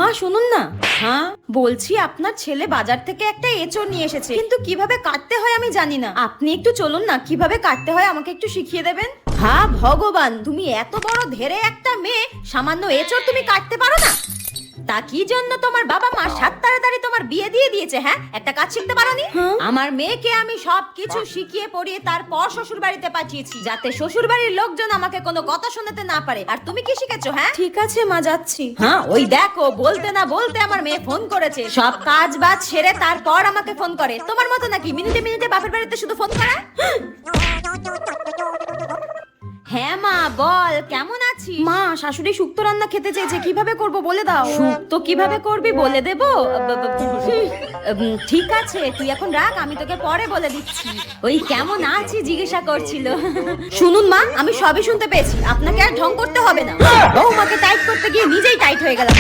মা শুনুন না। হ্যাঁ বলছি, আপনার ছেলে বাজার থেকে একটা এঁচড় নিয়ে এসেছে, কিন্তু কিভাবে কাটতে হয় আমি জানি না। আপনি একটু চলুন না, কিভাবে কাটতে হয় আমাকে একটু শিখিয়ে দেবেন। হ্যাঁ ভগবান, তুমি এত বড় ধেরে একটা মেয়ে, সামান্য এঁচড় তুমি কাটতে পারো না? তা কি জন্য তোমার বাবা মা সাত তাড়াতাড়ি তোমার বিয়ে দিয়ে দিয়েছে? হ্যাঁ, একটা কাজ শিখতে পারোনি? আমার মেয়েকে আমি সবকিছু শিখিয়ে পড়িয়ে তারপর শ্বশুর বাড়িতে পাঠিয়েছি, যাতে শ্বশুর বাড়ির লোকজন আমাকে কোনো কথা শোনাতে না পারে। আর তুমি কি শিখেছো? হ্যাঁ ঠিক আছে মা, যাচ্ছি। হ্যাঁ ওই দেখো, বলতে না বলতে আমার মেয়ে ফোন করেছে। সব কাজ বাজ সেরে তারপর আমাকে ফোন করে। তোমার মতো নাকি মিনিটে মিনিটে বাপের বাড়িতে শুধু ফোন করা? হ্যাঁ মা বল, কেমন আছিস? মা শাশুড়ি শুক্তো রান্না খেতে চেয়েছে, কিভাবে করব বলে দাও। শুক্তো কিভাবে করবি বলে দেবো? ঠিক আছে, তুই এখন রাখ, আমি তোকে পরে বলে দিচ্ছি। ওই কেমন আছি জিজ্ঞাসা করছিল। শুনুন মা, আমি সবই শুনতে পেয়েছি, আপনাকে আর ঢং করতে হবে না। বৌমাকে টাইট করতে গিয়ে নিজেই টাইট হয়ে গেলাম।